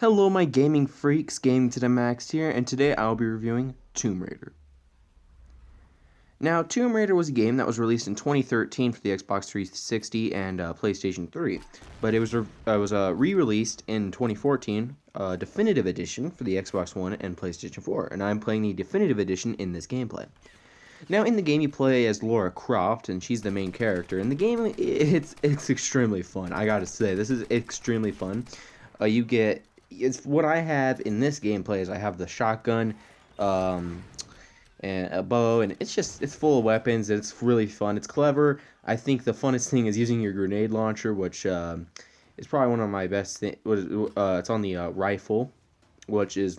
Hello my gaming freaks, Gaming to the Max here, and today I'll be reviewing Tomb Raider. Now, Tomb Raider was a game that was released in 2013 for the Xbox 360 and PlayStation 3, but it was re-released in 2014, Definitive Edition for the Xbox One and PlayStation 4, and I'm playing the Definitive Edition in this gameplay. Now, in the game, you play as Lara Croft, and she's the main character. In the game, it's extremely fun. I gotta say, this is extremely fun. It's what I have in this gameplay is I have the shotgun, and a bow, and it's full of weapons. It's really fun. It's clever. I think the funnest thing is using your grenade launcher, which is probably one of my best things. It's on the rifle, which is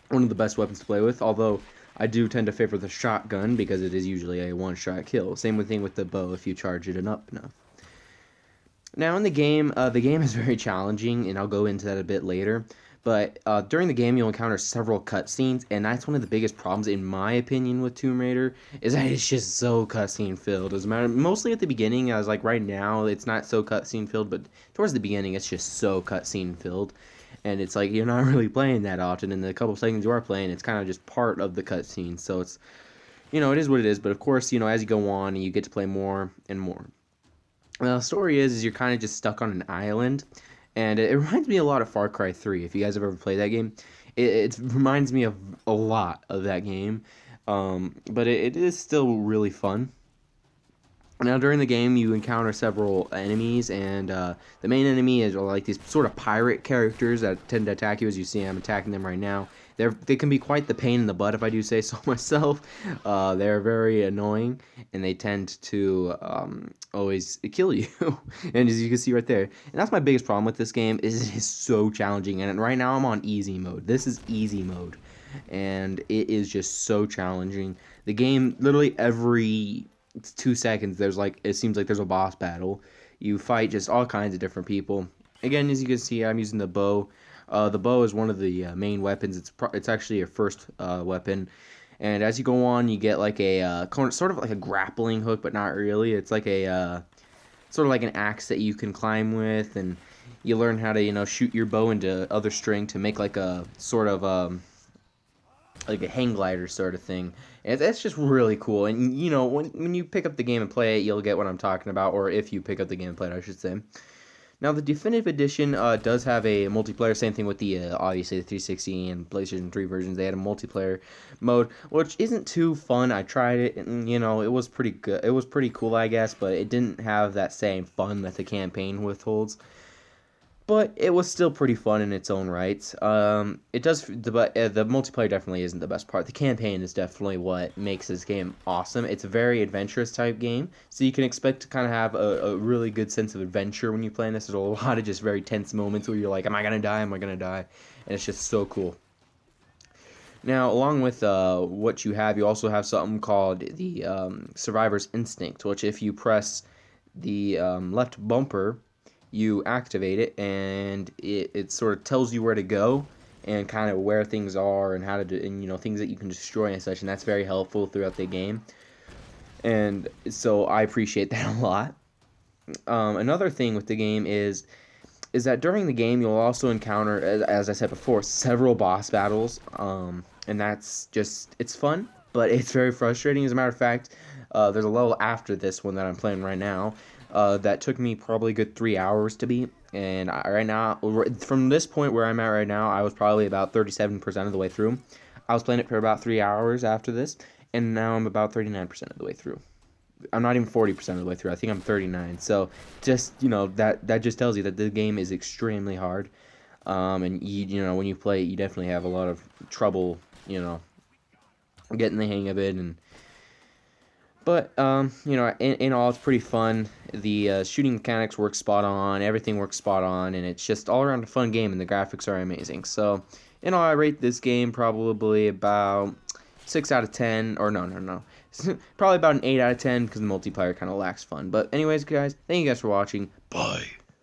one of the best weapons to play with. Although I do tend to favor the shotgun because it is usually a one-shot kill. Same thing with the bow if you charge it up enough. Now in the game is very challenging, and I'll go into that a bit later. But during the game, you'll encounter several cutscenes, and that's one of the biggest problems, in my opinion, with Tomb Raider, is that it's just so cutscene filled. Doesn't matter. Mostly at the beginning, I was like, right now, it's not so cutscene filled, but towards the beginning, it's just so cutscene filled, and it's like you're not really playing that often. In the couple seconds you are playing, it's kind of just part of the cutscene. So it's, it is what it is. But of course, as you go on, you get to play more and more. The story is you're kind of just stuck on an island. And it reminds me a lot of Far Cry 3, if you guys have ever played that game. It reminds me of a lot of that game, but it is still really fun. Now, during the game, you encounter several enemies, and the main enemy is like these sort of pirate characters that tend to attack you. As you see, I'm attacking them right now. They can be quite the pain in the butt, if I do say so myself. They're very annoying, and they tend to always kill you. And as you can see right there, and that's my biggest problem with this game, is it is so challenging. And right now, I'm on easy mode. This is easy mode, and it is just so challenging. The game, literally every 2 seconds, it seems like there's a boss battle. You fight just all kinds of different people. Again, as you can see, I'm using the bow. The bow is one of the main weapons. It's actually your first weapon, and as you go on, you get like a sort of like a grappling hook, but not really. It's like a sort of like an axe that you can climb with, and you learn how to shoot your bow into other string to make like a sort of like a hang glider sort of thing. And that's just really cool. And when you pick up the game and play it, you'll get what I'm talking about, or if you pick up the game and play it, I should say. Now, the Definitive Edition does have a multiplayer. Same thing with the obviously the 360 and PlayStation 3 versions. They had a multiplayer mode, which isn't too fun. I tried it, and it was pretty good. It was pretty cool, I guess, but it didn't have that same fun that the campaign withholds. But it was still pretty fun in its own right. The multiplayer definitely isn't the best part. The campaign is definitely what makes this game awesome. It's a very adventurous type game, so you can expect to kind of have a really good sense of adventure when you play this. There's a lot of just very tense moments where you're like, am I gonna die? Am I gonna die? And it's just so cool. Now, along with what you also have something called the Survivor's Instinct, which if you press the left bumper, you activate it, and it sort of tells you where to go and kind of where things are and how to do, and things that you can destroy and such, and that's very helpful throughout the game. And so I appreciate that a lot. Another thing with the game is that during the game you'll also encounter, as I said before, several boss battles, and that's just, it's fun, but it's very frustrating. As a matter of fact, there's a level after this one that I'm playing right now that took me probably a good 3 hours to beat, and right now, from this point where I'm at right now, I was probably about 37% of the way through. I was playing it for about 3 hours after this, and now I'm about 39% of the way through. I'm not even 40% of the way through. I think I'm 39. So just that just tells you that the game is extremely hard, and when you play it, you definitely have a lot of trouble getting the hang of it. But in all, it's pretty fun. The shooting mechanics work spot on. Everything works spot on, and it's just all around a fun game, and the graphics are amazing. So, in all, I rate this game probably about 6 out of 10, or no. Probably about an 8 out of 10, because the multiplayer kind of lacks fun. But anyways, guys, thank you guys for watching. Bye.